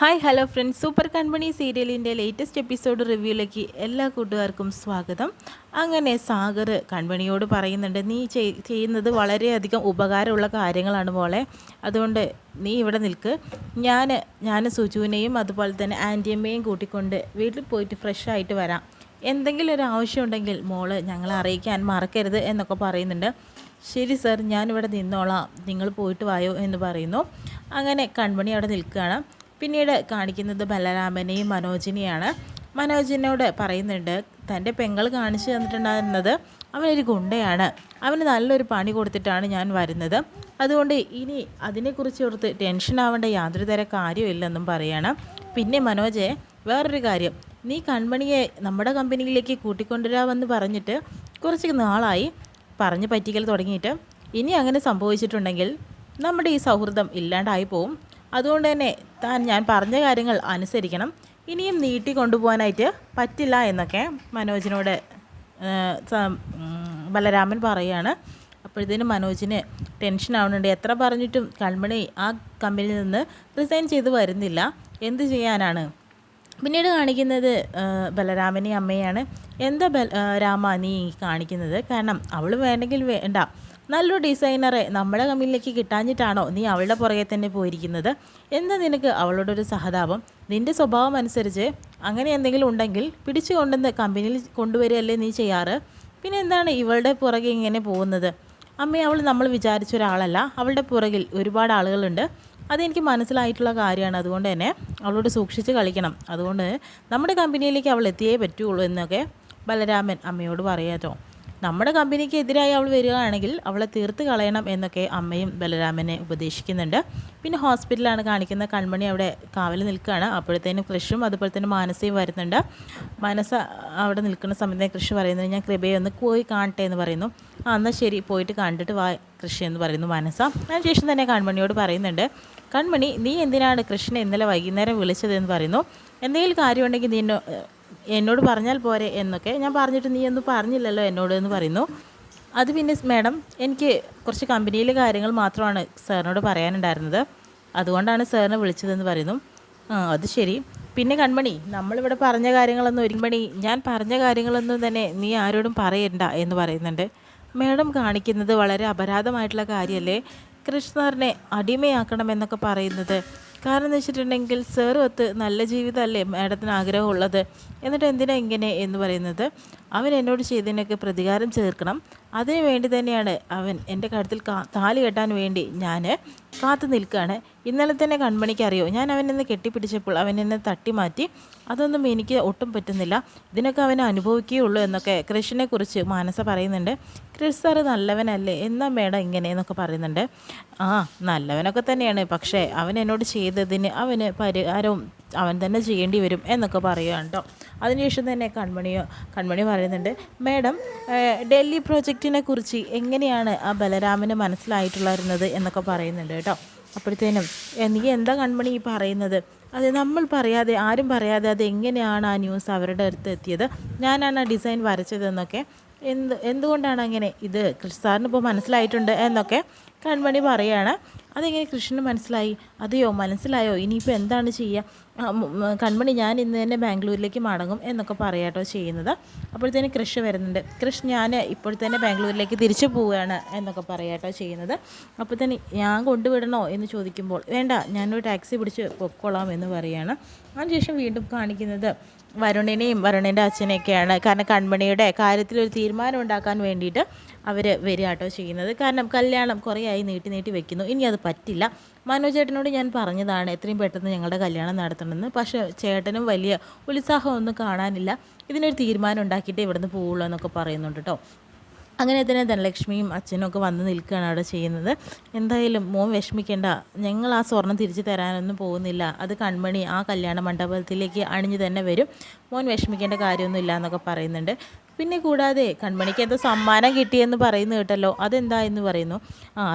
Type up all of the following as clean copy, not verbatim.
Hi hello friends, super കൺപണി സീരിയലിൻ്റെ latest episode റിവ്യൂയിലേക്ക് എല്ലാ കൂട്ടുകാർക്കും സ്വാഗതം. അങ്ങനെ സാഗർ കൺപണിയോട് പറയുന്നുണ്ട്, നീ ചെയ്യുന്നത് വളരെയധികം ഉപകാരമുള്ള കാര്യങ്ങളാണ് മോളെ. അതുകൊണ്ട് നീ ഇവിടെ നിൽക്ക്. ഞാൻ സുജുവിനെയും അതുപോലെ തന്നെ ആൻറ്റിയമ്മയും കൂട്ടിക്കൊണ്ട് വീട്ടിൽ പോയിട്ട് ഫ്രഷ് ആയിട്ട് വരാം. എന്തെങ്കിലും ഒരു ആവശ്യമുണ്ടെങ്കിൽ മോള് ഞങ്ങളെ അറിയിക്കാൻ മറക്കരുത് എന്നൊക്കെ പറയുന്നുണ്ട്. ശരി സർ, ഞാനിവിടെ നിന്നോളാം, നിങ്ങൾ പോയിട്ട് വായോ എന്ന് പറയുന്നു. അങ്ങനെ കൺപണി അവിടെ നിൽക്കുകയാണ്. പിന്നീട് കാണിക്കുന്നത് ബലരാമനെയും മനോജിനെയാണ്. മനോജിനോട് പറയുന്നുണ്ട്, തൻ്റെ പെങ്ങൾ കാണിച്ചു തന്നിട്ടുണ്ടായിരുന്നത് അവനൊരു ഗുണ്ടയാണ്, അവന് നല്ലൊരു പണി കൊടുത്തിട്ടാണ് ഞാൻ വരുന്നത്. അതുകൊണ്ട് ഇനി അതിനെക്കുറിച്ച് ഓർത്ത് ടെൻഷൻ ആവേണ്ട യാതൊരു തര കാര്യമില്ലെന്നും പറയാണ്. പിന്നെ മനോജെ, വേറൊരു കാര്യം, നീ കൺമണിയെ നമ്മുടെ കമ്പനിയിലേക്ക് കൂട്ടിക്കൊണ്ടുവരാമെന്ന് പറഞ്ഞിട്ട് കുറച്ച് നാളായി പറഞ്ഞ് പറ്റിക്കൽ തുടങ്ങിയിട്ട്. ഇനി അങ്ങനെ സംഭവിച്ചിട്ടുണ്ടെങ്കിൽ നമ്മുടെ ഈ സൗഹൃദം ഇല്ലാണ്ടായി പോവും. അതുകൊണ്ട് തന്നെ ഞാൻ പറഞ്ഞ കാര്യങ്ങൾ അനുസരിക്കണം. ഇനിയും നീട്ടി കൊണ്ടുപോകാനായിട്ട് പറ്റില്ല എന്നൊക്കെ മനോജിനോട് ബലരാമൻ പറയുകയാണ്. അപ്പോഴത്തേനും മനോജിന് ടെൻഷൻ ആവുന്നുണ്ട്. എത്ര പറഞ്ഞിട്ടും കൺമണി ആ കമ്പനിയിൽ നിന്ന് റിസൈൻ ചെയ്ത് വരുന്നില്ല. എന്ത് ചെയ്യാനാണ്? പിന്നീട് കാണിക്കുന്നത് ബലരാമനെ അമ്മയാണ്. എന്താ രാമ നീ കാണിക്കുന്നത്? കാരണം അവൾ വേണമെങ്കിൽ വേണ്ട, നല്ലൊരു ഡിസൈനറെ നമ്മുടെ കമ്പനിയിലേക്ക് കിട്ടാഞ്ഞിട്ടാണോ നീ അവളുടെ പുറകെ തന്നെ പോയിരിക്കുന്നത്? എന്താ നിനക്ക് അവളോടൊരു സഹതാപം? നിൻ്റെ സ്വഭാവം അനുസരിച്ച് അങ്ങനെ എന്തെങ്കിലും ഉണ്ടെങ്കിൽ പിടിച്ചു കൊണ്ടുവന്ന് കമ്പനിയിൽ കൊണ്ടുവരികയല്ലേ നീ ചെയ്യാറ്? പിന്നെ എന്താണ് ഇവളുടെ പുറകെ ഇങ്ങനെ പോകുന്നത്? അമ്മ, അവൾ നമ്മൾ വിചാരിച്ച ഒരാളല്ല. അവളുടെ പുറകിൽ ഒരുപാട് ആളുകളുണ്ട്. അതെനിക്ക് മനസ്സിലായിട്ടുള്ള കാര്യമാണ്. അതുകൊണ്ട് തന്നെ അവളോട് സൂക്ഷിച്ച് കളിക്കണം. അതുകൊണ്ട് നമ്മുടെ കമ്പനിയിലേക്ക് അവൾ എത്തിയേ പറ്റുള്ളൂ എന്നൊക്കെ ബലരാമൻ അമ്മയോട് പറയാട്ടോ. നമ്മുടെ കമ്പനിക്ക് എതിരായി അവൾ വരികയാണെങ്കിൽ അവളെ തീർത്ത് കളയണം എന്നൊക്കെ അമ്മയും ബലരാമനെ ഉപദേശിക്കുന്നുണ്ട്. പിന്നെ ഹോസ്പിറ്റലാണ് കാണിക്കുന്ന. കൺമണി അവിടെ കാവൽ നിൽക്കുകയാണ്. അപ്പോഴത്തേനും കൃഷും അതുപോലെ തന്നെ മാനസയും വരുന്നുണ്ട്. മനസ്സ അവിടെ നിൽക്കുന്ന സമയത്ത് കൃഷി പറയുന്നത്, ഞാൻ കൃപയെ ഒന്ന് പോയി കാണട്ടെ എന്ന് പറയുന്നു. എന്നാൽ ശരി, പോയിട്ട് കണ്ടിട്ട് വാ കൃഷി എന്ന് പറയുന്നു മനസ്സ. അതിനുശേഷം തന്നെ കൺമണിയോട് പറയുന്നുണ്ട്, കൺമണി, നീ എന്തിനാണ് കൃഷ്ണനെ ഇന്നലെ വൈകുന്നേരം വിളിച്ചതെന്ന് പറയുന്നു. എന്തെങ്കിലും കാര്യമുണ്ടെങ്കിൽ നീ എന്നോട് പറഞ്ഞാൽ പോരെ എന്നൊക്കെ. ഞാൻ പറഞ്ഞിട്ട് നീ ഒന്നും പറഞ്ഞില്ലല്ലോ എന്നോട് എന്ന് പറയുന്നു. അത് പിന്നെ മാഡം, എനിക്ക് കുറച്ച് കമ്പനിയിലെ കാര്യങ്ങൾ മാത്രമാണ് സാറിനോട് പറയാനുണ്ടായിരുന്നത്, അതുകൊണ്ടാണ് സാറിനെ വിളിച്ചതെന്ന് പറയുന്നു. അത് ശരി. പിന്നെ കൺമണി, നമ്മളിവിടെ പറഞ്ഞ കാര്യങ്ങളൊന്നും ഞാൻ പറഞ്ഞ കാര്യങ്ങളൊന്നും തന്നെ നീ ആരോടും പറയണ്ട എന്ന് പറയുന്നുണ്ട്. മാഡം കാണിക്കുന്നത് വളരെ അപരാധമായിട്ടുള്ള കാര്യമല്ലേ? കൃഷ്ണറിനെ അടിമയാക്കണമെന്നൊക്കെ പറയുന്നത്. കാരണം എന്ന് വെച്ചിട്ടുണ്ടെങ്കിൽ സാറുമൊത്ത് നല്ല ജീവിതമല്ലേ മാഡത്തിന് ആഗ്രഹമുള്ളത്, എന്നിട്ട് എന്തിനാ ഇങ്ങനെ എന്ന് പറയുന്നത്. അവൻ എന്നോട് ചെയ്തതിനൊക്കെ പ്രതികാരം ചേർക്കണം. അതിനു വേണ്ടി തന്നെയാണ് അവൻ എൻ്റെ കഴുത്തിൽ താലി കെട്ടാൻ വേണ്ടി ഞാൻ കാത്തു നിൽക്കുകയാണ്. ഇന്നലെ തന്നെ കൺമണിക്കറിയോ, ഞാൻ അവനെന്ന് കെട്ടിപ്പിടിച്ചപ്പോൾ അവൻ എന്നെ തട്ടിമാറ്റി. അതൊന്നും എനിക്ക് ഒട്ടും പറ്റുന്നില്ല. ഇതിനൊക്കെ അവനെ അനുഭവിക്കുകയുള്ളൂ എന്നൊക്കെ കൃഷിനെക്കുറിച്ച് മാനസ പറയുന്നുണ്ട്. കൃഷ് സാറ് നല്ലവനല്ലേ, എന്നാ മേഡം ഇങ്ങനെ എന്നൊക്കെ പറയുന്നുണ്ട്. നല്ലവനൊക്കെ തന്നെയാണ്, പക്ഷേ അവൻ എന്നോട് ചെയ്തതിന് അവന് പരിഹാരവും അവൻ തന്നെ ചെയ്യേണ്ടി വരും എന്നൊക്കെ പറയുകയാണ് കേട്ടോ. അതിനുശേഷം തന്നെ കൺമണി പറയുന്നുണ്ട്, മാഡം ഡൽഹി പ്രോജക്റ്റിനെ കുറിച്ച് എങ്ങനെയാണ് ആ ബലരാമന് മനസ്സിലായിട്ടുള്ളായിരുന്നത് എന്നൊക്കെ പറയുന്നുണ്ട് കേട്ടോ. അപ്പോഴത്തേനും നീ എന്താ കൺമണി ഈ പറയുന്നത്? അത് നമ്മൾ പറയാതെ, ആരും പറയാതെ അത് എങ്ങനെയാണ് ആ ന്യൂസ് അവരുടെ അടുത്ത് എത്തിയത്? ഞാനാണ് ആ ഡിസൈൻ വരച്ചതെന്നൊക്കെ. എന്തുകൊണ്ടാണ് അങ്ങനെ? ഇത് കൃഷി സാറിന് ഇപ്പോൾ മനസ്സിലായിട്ടുണ്ട് എന്നൊക്കെ കൺമണി പറയുകയാണ്. അതെങ്ങനെ കൃഷ്ണന് മനസ്സിലായി? അതെയോ, മനസ്സിലായോ? ഇനിയിപ്പോൾ എന്താണ് ചെയ്യുക? കൺമണി, ഞാൻ ഇന്ന് തന്നെ ബാംഗ്ലൂരിലേക്ക് മടങ്ങും എന്നൊക്കെ പറയാട്ടോ ചെയ്യുന്നത്. അപ്പോഴത്തേനും കൃഷി വരുന്നുണ്ട്. കൃഷ്, ഞാൻ ഇപ്പോൾ തന്നെ ബാംഗ്ലൂരിലേക്ക് തിരിച്ചു പോവുകയാണ് എന്നൊക്കെ പറയാട്ടോ ചെയ്യുന്നത്. അപ്പോൾ തന്നെ ഞാൻ കൊണ്ടുവിടണോ എന്ന് ചോദിക്കുമ്പോൾ, വേണ്ട, ഞാനൊരു ടാക്സി പിടിച്ച് പൊക്കോളാം എന്ന് പറയുകയാണ്. അതിനുശേഷം വീണ്ടും കാണിക്കുന്നത് വരുണിനെയും വരുണിൻ്റെ അച്ഛനെയൊക്കെയാണ്. കാരണം കൺമണിയുടെ കാര്യത്തിലൊരു തീരുമാനം ഉണ്ടാക്കാൻ വേണ്ടിയിട്ട് അവർ വരികയാട്ടോ ചെയ്യുന്നത്. കാരണം കല്യാണം കുറേ ആയി നീട്ടി വെക്കുന്നു, ഇനി അത് പറ്റില്ല. മനോജ് ചേട്ടനോട് ഞാൻ പറഞ്ഞതാണ് എത്രയും പെട്ടെന്ന് ഞങ്ങളുടെ കല്യാണം നടത്തണമെന്ന്. പക്ഷേ ചേട്ടനും വലിയ ഉത്സാഹമൊന്നും കാണാനില്ല. ഇതിനൊരു തീരുമാനം ഉണ്ടാക്കിയിട്ടേ ഇവിടുന്ന് പോവുള്ളൂ എന്നൊക്കെ പറയുന്നുണ്ട് കേട്ടോ. അങ്ങനെ തന്നെ ധനലക്ഷ്മിയും അച്ഛനും ഒക്കെ വന്ന് നിൽക്കുകയാണ് അവിടെ ചെയ്യുന്നത്. എന്തായാലും മോൻ വിഷമിക്കേണ്ട, ഞങ്ങൾ ആ സ്വർണം തിരിച്ചു തരാനൊന്നും പോകുന്നില്ല. അത് കൺമണി ആ കല്യാണ മണ്ഡപത്തിലേക്ക് അണിഞ്ഞു തന്നെ വരും. മോൻ വിഷമിക്കേണ്ട കാര്യമൊന്നുമില്ല എന്നൊക്കെ പറയുന്നുണ്ട്. പിന്നെ കൂടാതെ കൺമണിക്ക് എന്തോ സമ്മാനം കിട്ടിയെന്ന് പറയുന്നു കേട്ടല്ലോ, അതെന്താ എന്ന് പറയുന്നു.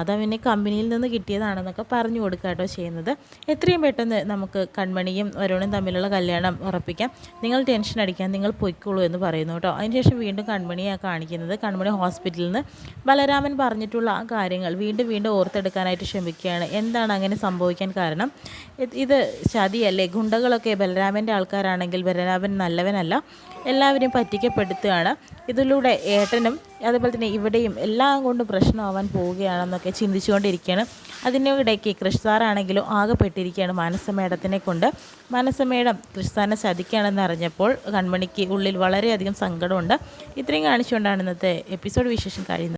അതവനെ കമ്പനിയിൽ നിന്ന് കിട്ടിയതാണെന്നൊക്കെ പറഞ്ഞു കൊടുക്കുക കേട്ടോ ചെയ്യുന്നത്. എത്രയും പെട്ടെന്ന് നമുക്ക് കൺമണിയും വരുണും തമ്മിലുള്ള കല്യാണം ഉറപ്പിക്കാം. നിങ്ങൾ ടെൻഷൻ അടിക്കാൻ, നിങ്ങൾ പൊയ്ക്കോളൂ എന്ന് പറയുന്നു കേട്ടോ. അതിനുശേഷം വീണ്ടും കൺമണിയാണ് കാണിക്കുന്നത്. കൺമണി ഹോസ്പിറ്റലിൽ നിന്ന് ബലരാമൻ പറഞ്ഞിട്ടുള്ള ആ കാര്യങ്ങൾ വീണ്ടും വീണ്ടും ഓർത്തെടുക്കാനായിട്ട് ശ്രമിക്കുകയാണ്. എന്താണ് അങ്ങനെ സംഭവിക്കാൻ കാരണം? ഇത് ചതിയല്ലേ? ഗുണ്ടകളൊക്കെ ബലരാമൻ്റെ ആൾക്കാരാണെങ്കിൽ ബലരാമൻ നല്ലവനല്ല, എല്ലാവരെയും പറ്റിക്കപ്പെടുത്തുകയാണ്. ഇതിലൂടെ ഏട്ടനും അതുപോലെ തന്നെ ഇവിടെയും എല്ലാം കൊണ്ടും പ്രശ്നമാവാൻ പോവുകയാണെന്നൊക്കെ ചിന്തിച്ചുകൊണ്ടിരിക്കുകയാണ്. അതിനിടയ്ക്ക് കൃഷ് സാറാണെങ്കിലും ആകെ പെട്ടിരിക്കുകയാണ് മാനസ മേഡത്തിനെ കൊണ്ട്. മാനസ മേഡം കൃഷ് സാറിനെ ചതിക്കുകയാണെന്ന് അറിഞ്ഞപ്പോൾ കൺമണിക്ക് ഉള്ളിൽ വളരെയധികം സങ്കടമുണ്ട്. ഇത്രയും കാണിച്ചുകൊണ്ടാണ് ഇന്നത്തെ എപ്പിസോഡ് വിശേഷം കഴിയുന്നത്.